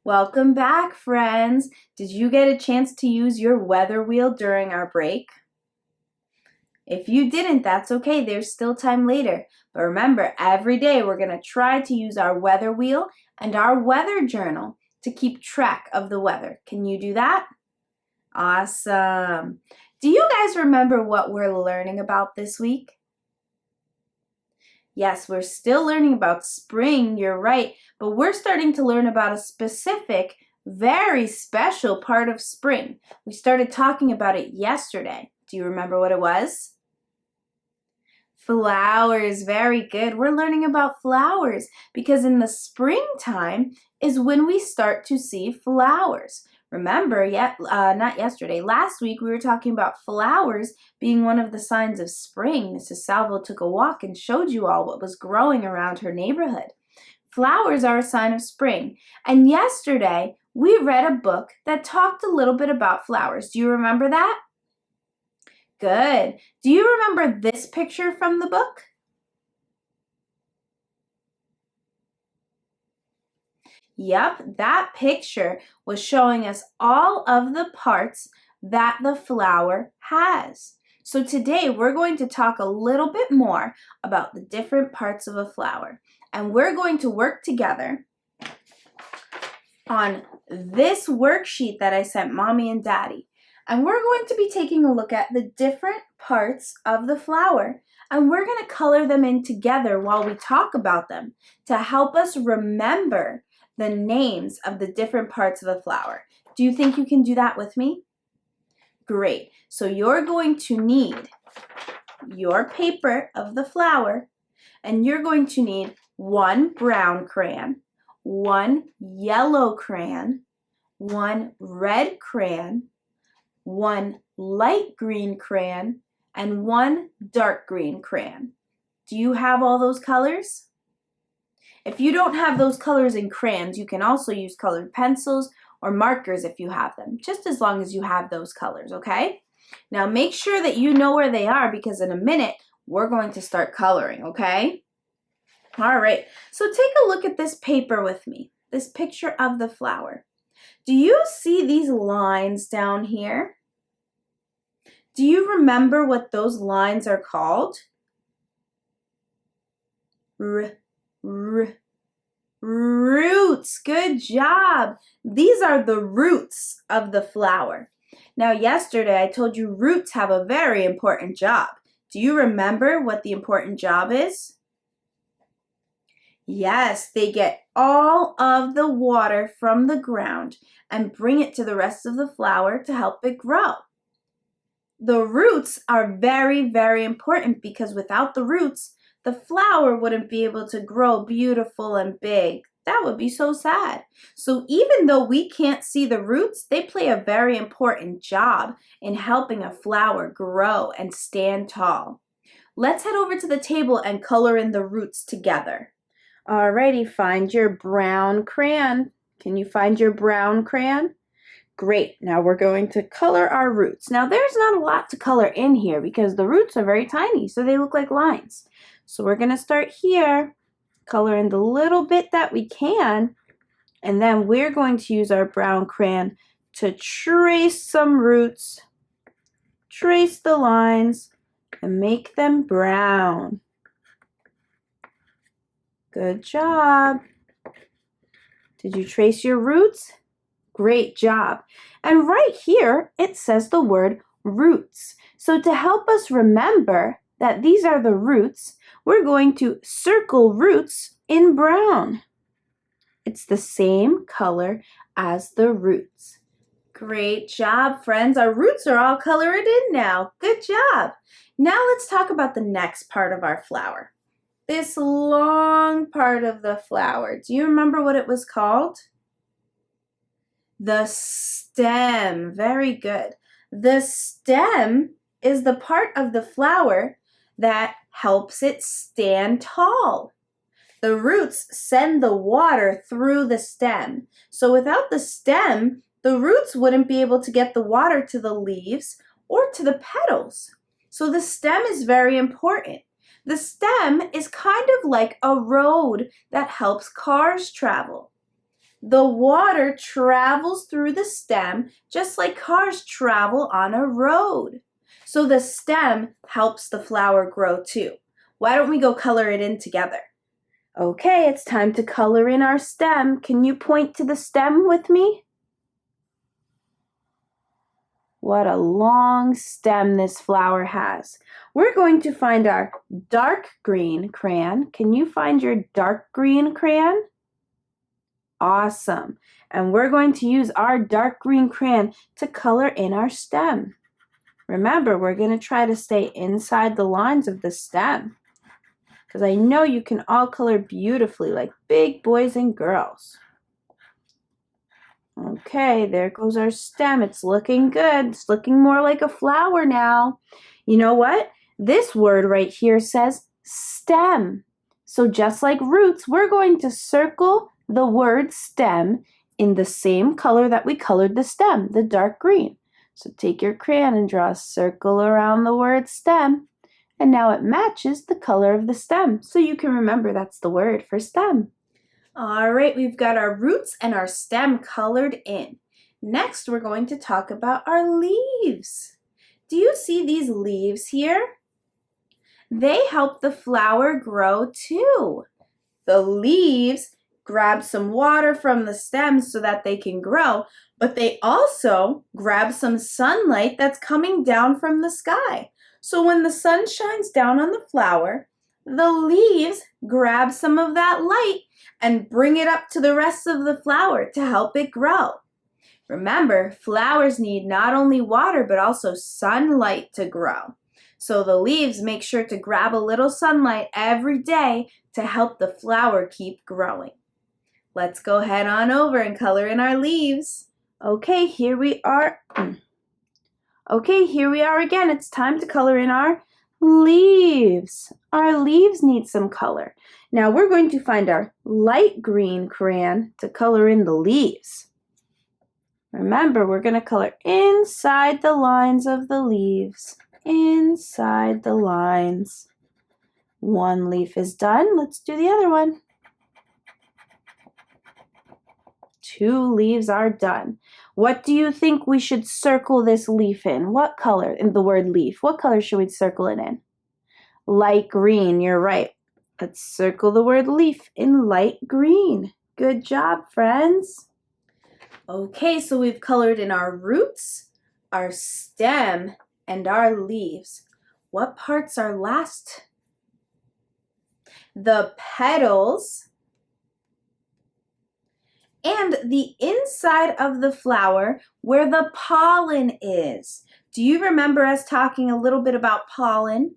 Welcome back, friends. Did you get a chance to use your weather wheel during our break? If you didn't, that's okay. There's still time later. But remember, every day we're going to try to use our weather wheel and our weather journal to keep track of the weather. Can you do that? Awesome. Do you guys remember what we're learning about this week? Yes, we're still learning about spring, you're right, but we're starting to learn about a specific, very special part of spring. We started talking about it yesterday. Do you remember what it was? Flowers, very good. We're learning about flowers because in the springtime is when we start to see flowers. Remember, not yesterday, last week we were talking about flowers being one of the signs of spring. Mrs. Salvo took a walk and showed you all what was growing around her neighborhood. Flowers are a sign of spring. And yesterday we read a book that talked a little bit about flowers. Do you remember that? Good. Do you remember this picture from the book? Yep, that picture was showing us all of the parts that the flower has. So today we're going to talk a little bit more about the different parts of a flower. And we're going to work together on this worksheet that I sent Mommy and Daddy. And we're going to be taking a look at the different parts of the flower, and we're going to color them in together while we talk about them to help us remember the names of the different parts of the flower. Do you think you can do that with me? Great. So you're going to need your paper of the flower, and you're going to need one brown crayon, one yellow crayon, one red crayon, one light green crayon, and one dark green crayon. Do you have all those colors? If you don't have those colors in crayons, you can also use colored pencils or markers if you have them, just as long as you have those colors, okay? Now make sure that you know where they are because in a minute, we're going to start coloring, okay? All right, so take a look at this paper with me, this picture of the flower. Do you see these lines down here? Do you remember what those lines are called? Roots. Good job. These are the roots of the flower. Now, yesterday I told you roots have a very important job. Do you remember what the important job is? Yes, they get all of the water from the ground and bring it to the rest of the flower to help it grow. The roots are very, very important because without the roots, the flower wouldn't be able to grow beautiful and big. That would be so sad. So even though we can't see the roots, they play a very important job in helping a flower grow and stand tall. Let's head over to the table and color in the roots together. Alrighty, find your brown crayon. Can you find your brown crayon? Great, now we're going to color our roots. Now there's not a lot to color in here because the roots are very tiny, so they look like lines. So we're gonna start here, color in the little bit that we can, and then we're going to use our brown crayon to trace some roots, trace the lines, and make them brown. Good job. Did you trace your roots? Great job. And right here, it says the word roots. So to help us remember that these are the roots, we're going to circle roots in brown. It's the same color as the roots. Great job, friends. Our roots are all colored in now. Good job. Now let's talk about the next part of our flower. This long part of the flower. Do you remember what it was called? The stem. Very good. The stem is the part of the flower that helps it stand tall. The roots send the water through the stem. So without the stem, the roots wouldn't be able to get the water to the leaves or to the petals. So the stem is very important. The stem is kind of like a road that helps cars travel. The water travels through the stem just like cars travel on a road. So the stem helps the flower grow too. Why don't we go color it in together? Okay, it's time to color in our stem. Can you point to the stem with me? What a long stem this flower has. We're going to find our dark green crayon. Can you find your dark green crayon? Awesome. And we're going to use our dark green crayon to color in our stem. Remember, we're going to try to stay inside the lines of the stem, because I know you can all color beautifully like big boys and girls. Okay, there goes our stem. It's looking good. It's looking more like a flower now. You know what? This word right here says stem. So just like roots, we're going to circle the word stem in the same color that we colored the stem, the dark green. So take your crayon and draw a circle around the word stem. And now it matches the color of the stem. So you can remember that's the word for stem. All right, we've got our roots and our stem colored in. Next, we're going to talk about our leaves. Do you see these leaves here? They help the flower grow too. The leaves grab some water from the stems so that they can grow, but they also grab some sunlight that's coming down from the sky. So when the sun shines down on the flower, the leaves grab some of that light and bring it up to the rest of the flower to help it grow. Remember, flowers need not only water but also sunlight to grow. So the leaves make sure to grab a little sunlight every day to help the flower keep growing. Let's go head on over and color in our leaves. Okay, here we are. Okay, here we are again. It's time to color in our leaves. Our leaves need some color. Now we're going to find our light green crayon to color in the leaves. Remember, we're going to color inside the lines of the leaves. Inside the lines. One leaf is done. Let's do the other one. Two leaves are done. What do you think we should circle this leaf in? What color? In the word leaf, what color should we circle it in? Light green, you're right. Let's circle the word leaf in light green. Good job, friends. Okay, so we've colored in our roots, our stem, and our leaves. What parts are last? The petals and the inside of the flower where the pollen is. Do you remember us talking a little bit about pollen?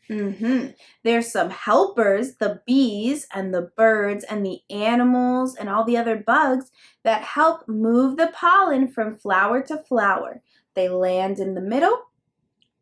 There's some helpers, the bees and the birds and the animals and all the other bugs that help move the pollen from flower to flower. They land in the middle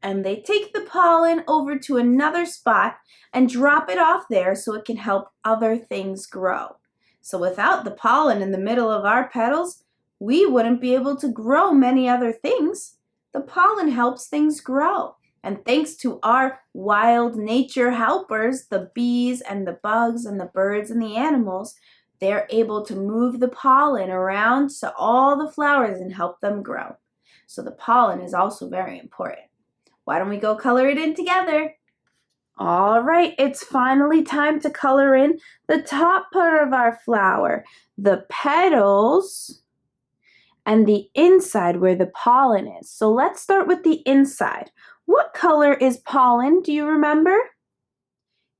and they take the pollen over to another spot and drop it off there so it can help other things grow. So without the pollen in the middle of our petals, we wouldn't be able to grow many other things. The pollen helps things grow. And thanks to our wild nature helpers, the bees and the bugs and the birds and the animals, they're able to move the pollen around to all the flowers and help them grow. So the pollen is also very important. Why don't we go color it in together? All right, it's finally time to color in the top part of our flower, the petals and the inside where the pollen is. So let's start with the inside. What color is pollen? Do you remember?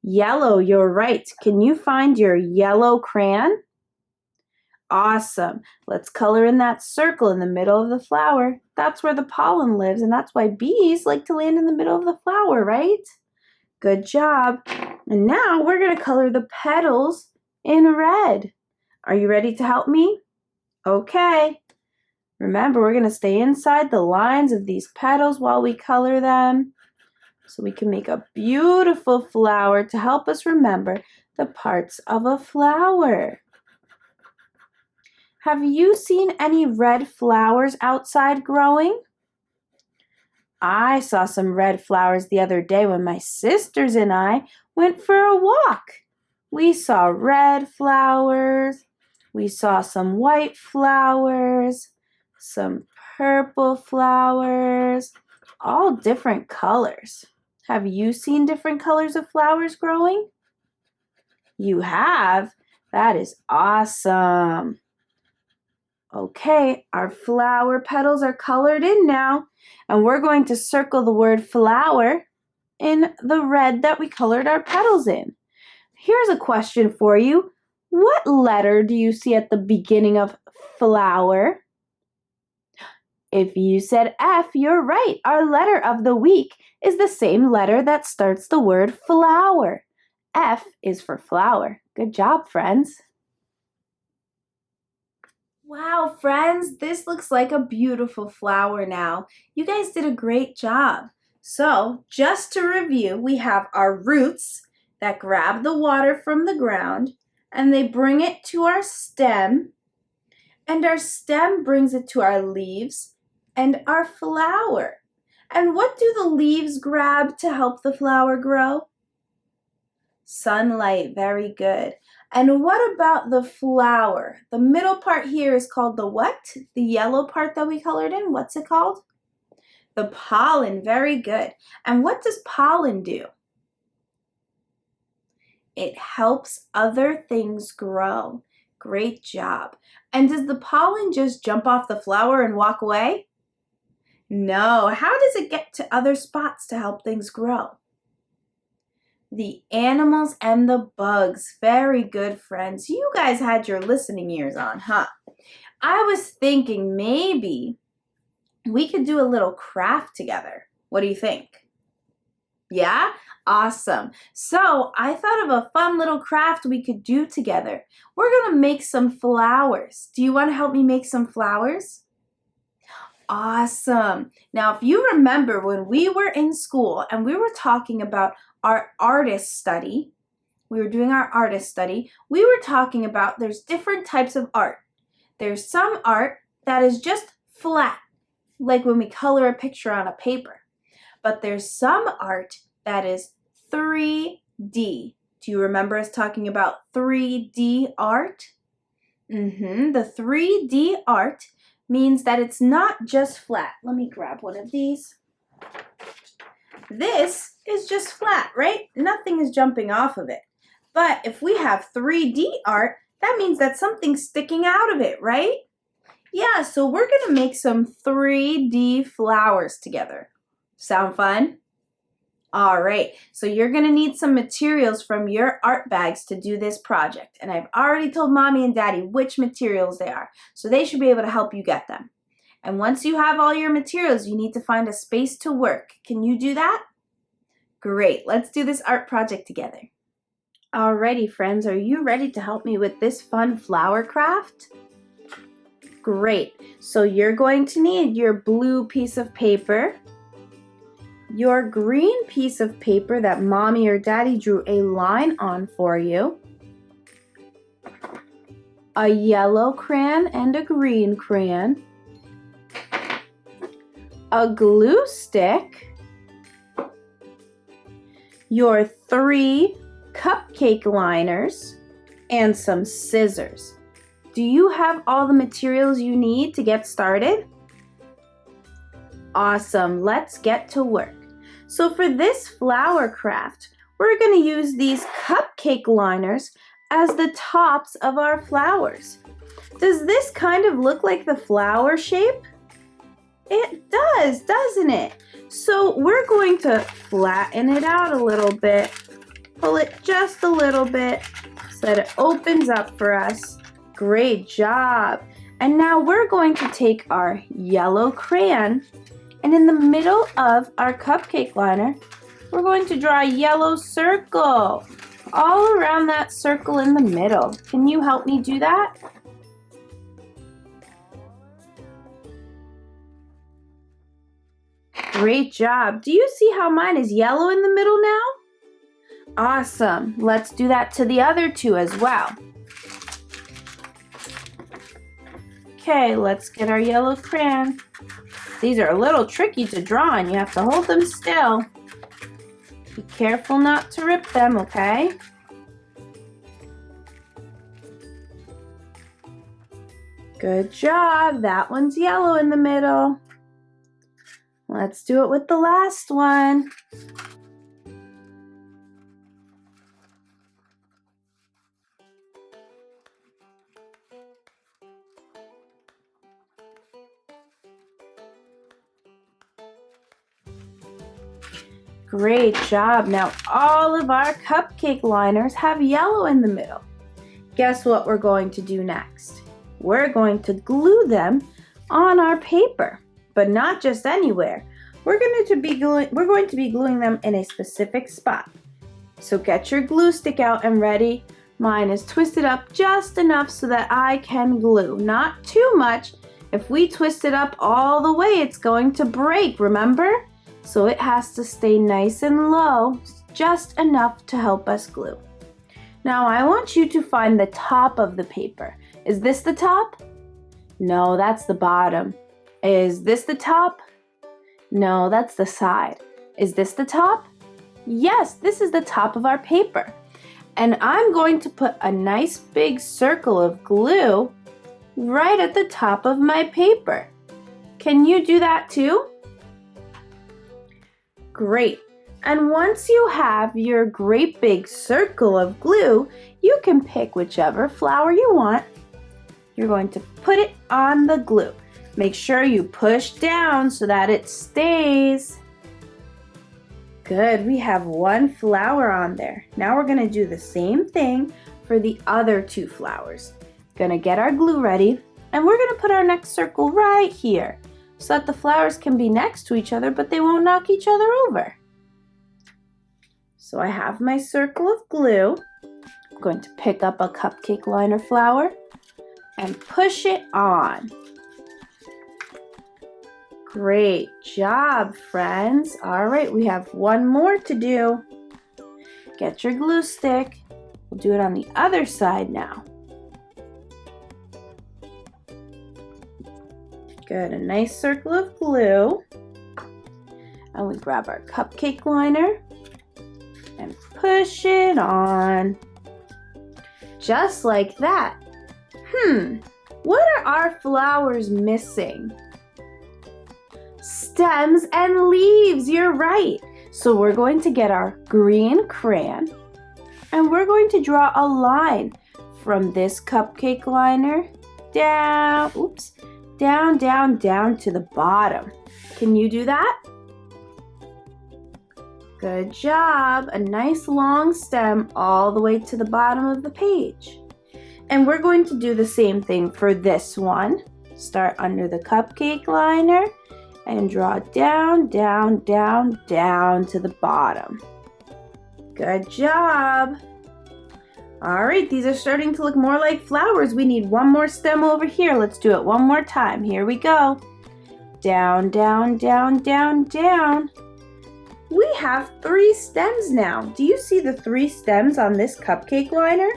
Yellow, you're right. Can you find your yellow crayon? Awesome. Let's color in that circle in the middle of the flower. That's where the pollen lives, and that's why bees like to land in the middle of the flower, right? Good job. And now we're going to color the petals in red. Are you ready to help me? Okay. Remember, we're going to stay inside the lines of these petals while we color them so we can make a beautiful flower to help us remember the parts of a flower. Have you seen any red flowers outside growing? I saw some red flowers the other day when my sisters and I went for a walk. We saw red flowers, We saw some white flowers, some purple flowers, all different colors. Have you seen different colors of flowers growing? You have? That is awesome. Okay, our flower petals are colored in now, and we're going to circle the word flower in the red that we colored our petals in. Here's a question for you. What letter do you see at the beginning of flower? If you said F, you're right. Our letter of the week is the same letter that starts the word flower. F is for flower. Good job, friends. Wow, friends, this looks like a beautiful flower now. You guys did a great job. So, just to review, we have our roots that grab the water from the ground and they bring it to our stem, and our stem brings it to our leaves and our flower. And what do the leaves grab to help the flower grow? Sunlight, very good. And what about the flower? The middle part here is called the what? The yellow part that we colored in, what's it called? The pollen, very good. And what does pollen do? It helps other things grow. Great job. And does the pollen just jump off the flower and walk away? No. How does it get to other spots to help things grow? The animals and the bugs. Very good, friends. You guys had your listening ears on, huh? I was thinking maybe we could do a little craft together. What do you think? Yeah? Awesome. So I thought of a fun little craft we could do together. We're going to make some flowers. Do you want to help me make some flowers? Awesome. Now, if you remember when we were in school and we were talking about our artist study, we were talking about there's different types of art. There's some art that is just flat, like when we color a picture on a paper. But there's some art that is 3D. Do you remember us talking about 3D art? The 3D art means that it's not just flat. Let me grab one of these. This is just flat, right? Nothing is jumping off of it. But if we have 3D art, that means that something's sticking out of it, right? Yeah, so we're going to make some 3D flowers together. Sound fun? All right, so you're going to need some materials from your art bags to do this project. And I've already told Mommy and Daddy which materials they are, so they should be able to help you get them. And once you have all your materials, you need to find a space to work. Can you do that? Great, let's do this art project together. Alrighty, friends, are you ready to help me with this fun flower craft? Great, so you're going to need your blue piece of paper, your green piece of paper that Mommy or Daddy drew a line on for you, a yellow crayon and a green crayon, a glue stick, your 3 cupcake liners, and some scissors. Do you have all the materials you need to get started? Awesome, let's get to work. So for this flower craft, we're going to use these cupcake liners as the tops of our flowers. Does this kind of look like the flower shape? It does, doesn't it? So we're going to flatten it out a little bit, pull it just a little bit so that it opens up for us. Great job. And now we're going to take our yellow crayon, and in the middle of our cupcake liner, we're going to draw a yellow circle all around that circle in the middle. Can you help me do that? Great job. Do you see how mine is yellow in the middle now? Awesome. Let's do that to the other two as well. Okay, let's get our yellow crayon. These are a little tricky to draw and you have to hold them still. Be careful not to rip them, okay? Good job. That one's yellow in the middle. Let's do it with the last one. Great job. Now all of our cupcake liners have yellow in the middle. Guess what we're going to do next? We're going to glue them on our paper, but not just anywhere. We're going to be gluing them in a specific spot. So get your glue stick out and ready. Mine is twisted up just enough so that I can glue, not too much. If we twist it up all the way, it's going to break, remember? So it has to stay nice and low, just enough to help us glue. Now I want you to find the top of the paper. Is this the top? No, that's the bottom. Is this the top? No, that's the side. Is this the top? Yes, this is the top of our paper. And I'm going to put a nice big circle of glue right at the top of my paper. Can you do that too? Great. And once you have your great big circle of glue, you can pick whichever flower you want. You're going to put it on the glue. Make sure you push down so that it stays. Good, we have one flower on there. Now we're gonna do the same thing for the other two flowers. Gonna get our glue ready, and we're gonna put our next circle right here so that the flowers can be next to each other, but they won't knock each other over. So I have my circle of glue. I'm going to pick up a cupcake liner flower and push it on. Great job, friends. All right, we have one more to do. Get your glue stick. We'll do it on the other side now. Good, a nice circle of glue. And we grab our cupcake liner and push it on. Just like that. What are our flowers missing? Stems and leaves, you're right. So we're going to get our green crayon and we're going to draw a line from this cupcake liner down, down to the bottom. Can you do that? Good job. A nice long stem all the way to the bottom of the page. And we're going to do the same thing for this one. Start under the cupcake liner and draw down to the bottom. Good job. All right, these are starting to look more like flowers. We need one more stem over here. Let's do it one more time. Here we go. Down. We have 3 stems now. Do you see the 3 stems on this cupcake liner?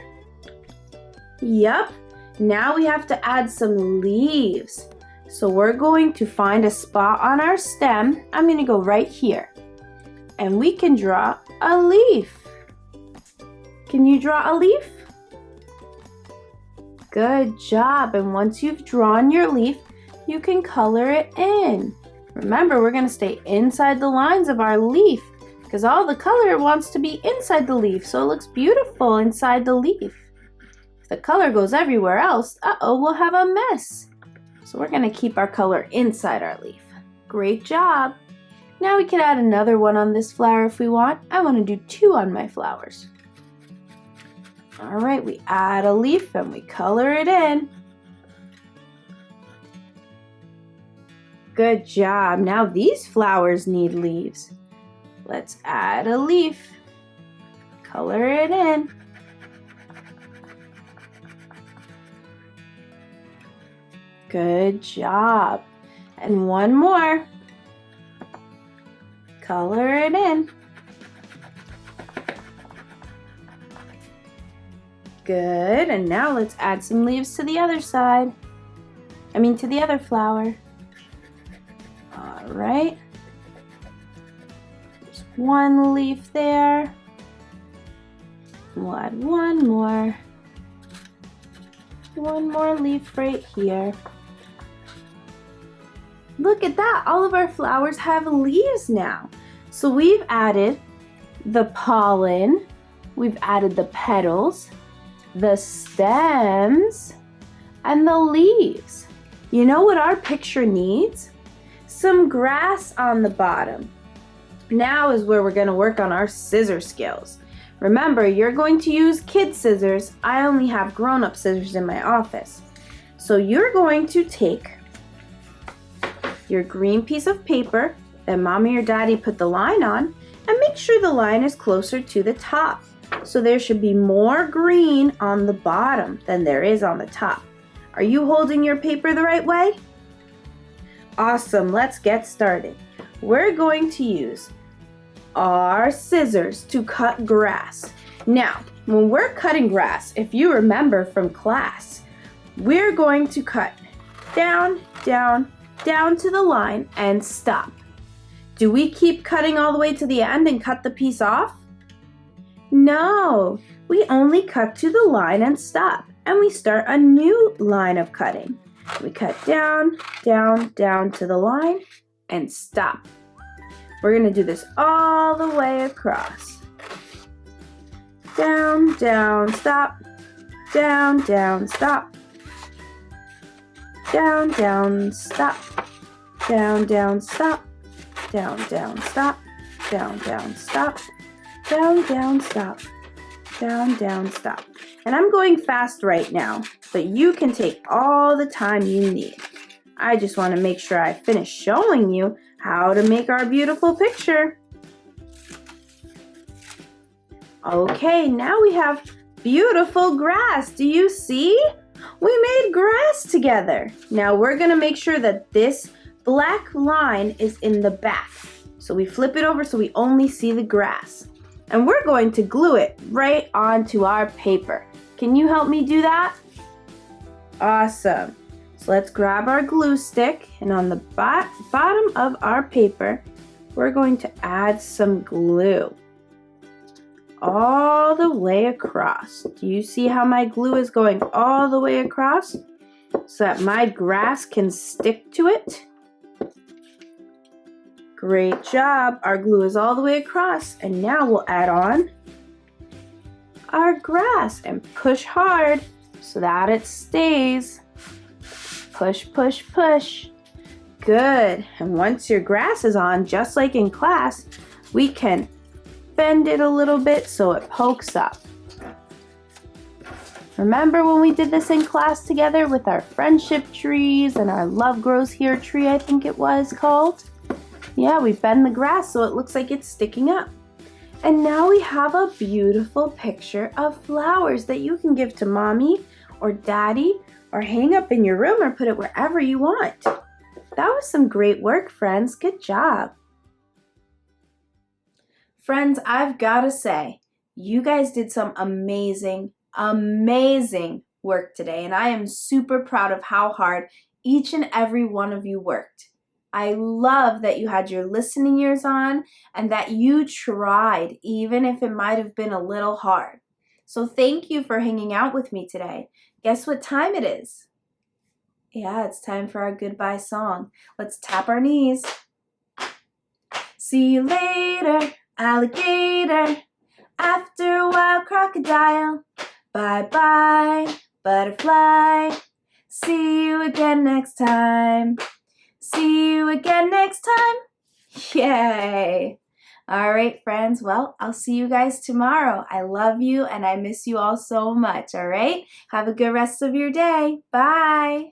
Yep. Now we have to add some leaves. So we're going to find a spot on our stem. I'm going to go right here. And we can draw a leaf. Can you draw a leaf? Good job. And once you've drawn your leaf, you can color it in. Remember, we're going to stay inside the lines of our leaf because all the color wants to be inside the leaf, so it looks beautiful inside the leaf. If the color goes everywhere else, we'll have a mess. So we're going to keep our color inside our leaf. Great job. Now we can add another one on this flower if we want. I want to do 2 on my flowers. All right, we add a leaf and we color it in. Good job. Now these flowers need leaves. Let's add a leaf. Color it in. Good job. And one more. Color it in. Good. And now let's add some leaves to the other side. To the other flower. All right. There's one leaf there. We'll add one more. One more leaf right here. Look at that, all of our flowers have leaves now. So we've added the pollen, we've added the petals, the stems, and the leaves. You know what our picture needs? Some grass on the bottom. Now is where we're going to work on our scissor skills. Remember, you're going to use kid scissors. I only have grown-up scissors in my office. So you're going to take your green piece of paper that mommy or daddy put the line on and make sure the line is closer to the top. So there should be more green on the bottom than there is on the top. Are you holding your paper the right way? Awesome, let's get started. We're going to use our scissors to cut grass. Now, when we're cutting grass, if you remember from class, we're going to cut down, down, down to the line and stop. Do we keep cutting all the way to the end and cut the piece off? No, we only cut to the line and stop, and we start a new line of cutting. We cut down, down, down to the line and stop. We're going to do this all the way across. Down, down, stop. Down, down, stop. Down, down, stop. Down, down, stop. Down, down, stop. Down, down, stop. Down, down, stop. Down, down, stop. And I'm going fast right now, but you can take all the time you need. I just want to make sure I finish showing you how to make our beautiful picture. Okay, now we have beautiful grass. Do you see? We made grass together. Now we're going to make sure that this black line is in the back. So we flip it over so we only see the grass. And we're going to glue it right onto our paper. Can you help me do that? Awesome. So let's grab our glue stick, and on the bottom of our paper, we're going to add some glue all the way across. Do you see how my glue is going all the way across so that my grass can stick to it? Great job. Our glue is all the way across, and now we'll add on our grass and push hard so that it stays. Push, push, push. Good. And once your grass is on, just like in class, we can bend it a little bit so it pokes up. Remember when we did this in class together with our friendship trees and our love grows here tree, I think it was called? Yeah, we bend the grass so it looks like it's sticking up. And now we have a beautiful picture of flowers that you can give to mommy or daddy or hang up in your room or put it wherever you want. That was some great work, friends. Good job. Friends, I've got to say, you guys did some amazing work today, and I am super proud of how hard each and every one of you worked. I love that you had your listening ears on and that you tried, even if it might have been a little hard. So thank you for hanging out with me today. Guess what time it is? Yeah, it's time for our goodbye song. Let's tap our knees. See you later, alligator. After a while, crocodile. Bye-bye, butterfly. See you again next time. See you again next time. Yay. All right, friends. Well, I'll see you guys tomorrow. I love you and I miss you all so much, all right? Have a good rest of your day. Bye.